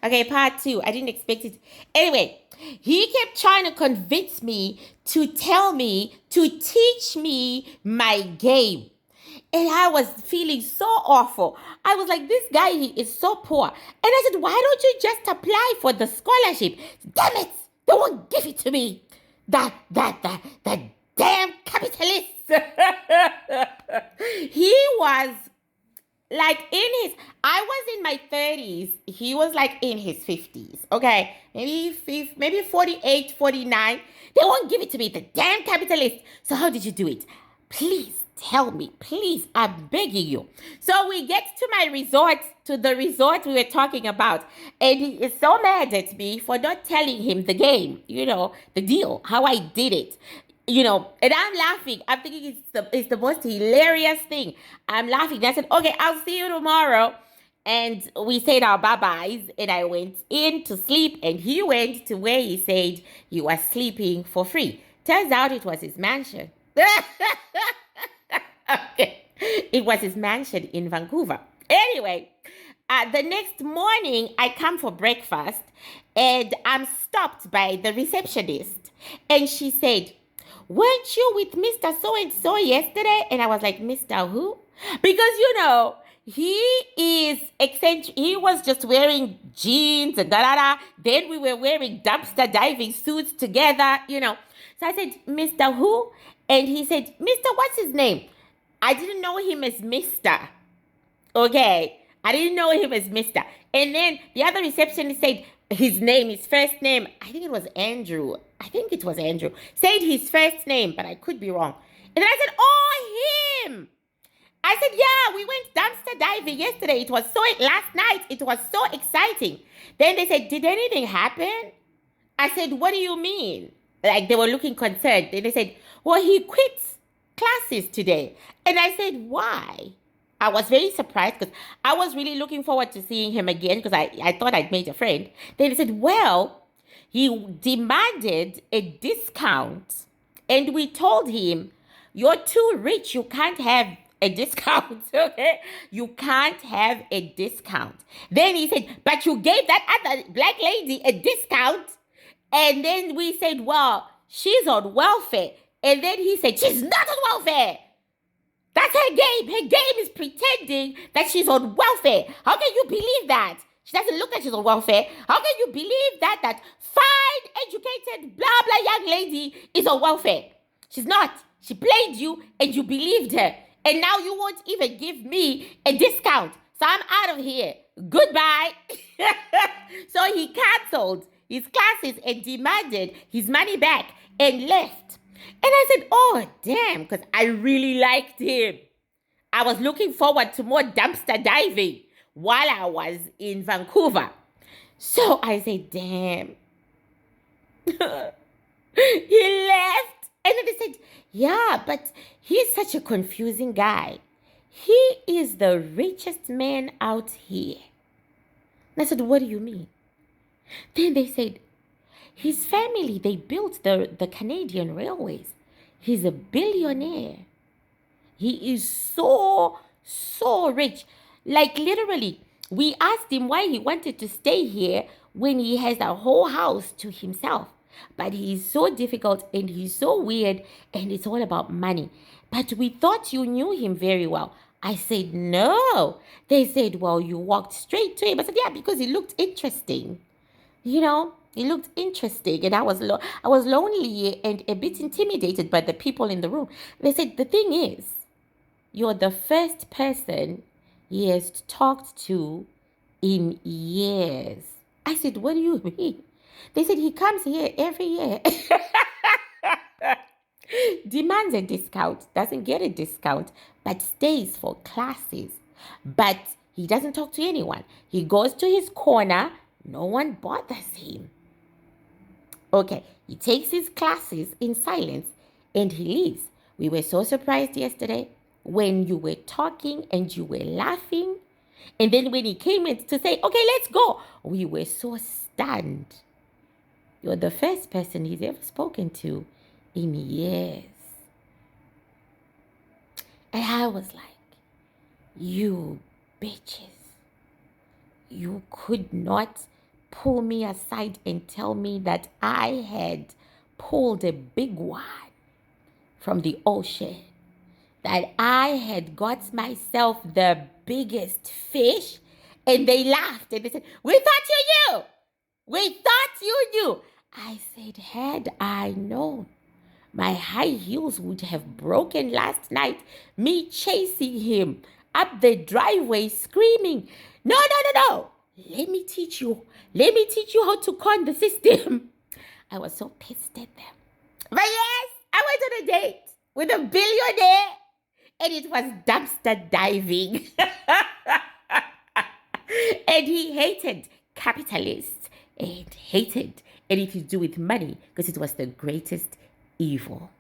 Okay, part two. I didn't expect it. Anyway, he kept trying to convince me to tell me, to teach me my game. And I was feeling so awful. I was like, this guy, he is so poor. And I said, why don't you just apply for the scholarship? Damn it! They won't give it to me. That damn capitalist. He was like in his, I was in my 30s, he was like in his 50s. Okay, maybe 48, 49. They won't give it to me, the damn capitalist. So how did you do it? Please tell me, please, I'm begging you. So we get to my resort, to the resort we were talking about, and he is so mad at me for not telling him the game, the deal, how I did it. And I'm laughing. I'm thinking it's the most hilarious thing. I'm laughing. I said, okay, I'll see you tomorrow. And we said our bye-byes, and I went in to sleep, and he went to where he said he was sleeping for free. Turns out it was his mansion. Okay. It was his mansion in Vancouver. Anyway, the next morning, I come for breakfast, and I'm stopped by the receptionist. And she said, weren't you with Mr. So-and-so yesterday? And I was like, Mr. who? Because, he is eccentric. He was just wearing jeans and da-da-da. Then we were wearing dumpster diving suits together. So I said, Mr. who? And he said, Mr. what's his name? I didn't know him as Mr. Okay. I didn't know him as Mr. And then the other receptionist said his first name, I think it was Andrew. Said his first name, but I could be wrong. And then I said, oh, him. I said, yeah, we went dumpster diving yesterday. Last night. It was so exciting. Then they said, did anything happen? I said, what do you mean? Like they were looking concerned. Then they said, well, he quit classes today. And I said, why? I was very surprised because I was really looking forward to seeing him again because I thought I'd made a friend. Then he said, well, he demanded a discount. And we told him, you're too rich. You can't have a discount. Okay? You can't have a discount. Then he said, but you gave that other black lady a discount. And then we said, well, she's on welfare. And then he said, she's not on welfare. That's her game. Her game is pretending that she's on welfare. How can you believe that? She doesn't look like she's on welfare. How can you believe that fine, educated, blah, blah young lady is on welfare? She's not. She played you and you believed her. And now you won't even give me a discount. So I'm out of here. Goodbye. So he canceled his classes and demanded his money back and left. And I said, oh, damn, because I really liked him. I was looking forward to more dumpster diving while I was in Vancouver. So I said, damn. He left. And then they said, yeah, but he's such a confusing guy. He is the richest man out here. And I said, what do you mean? Then they said, his family, they built the Canadian railways. He's a billionaire. He is so, so rich. Like literally, we asked him why he wanted to stay here when he has a whole house to himself. But he's so difficult and he's so weird and it's all about money. But we thought you knew him very well. I said, no. They said, well, you walked straight to him. I said, yeah, because he looked interesting. He looked interesting, and I was lonely and a bit intimidated by the people in the room. They said, the thing is, you're the first person he has talked to in years. I said, what do you mean? They said, he comes here every year. Demands a discount, doesn't get a discount, but stays for classes. But he doesn't talk to anyone. He goes to his corner. No one bothers him. Okay, he takes his classes in silence and he leaves. We were so surprised yesterday when you were talking and you were laughing. And then when he came in to say, okay, let's go, we were so stunned. You're the first person he's ever spoken to in years. And I was like, you bitches. You could not pull me aside and tell me that I had pulled a big one from the ocean, that I had got myself the biggest fish. And they laughed and they said, "We thought you knew. We thought you knew." I said, had I known, my high heels would have broken last night, me chasing him up the driveway screaming, "No, no, no, no. Let me teach you. Let me teach you how to con the system." I was so pissed at them. But yes, I went on a date with a billionaire, and it was dumpster diving. And he hated capitalists and hated anything to do with money because it was the greatest evil.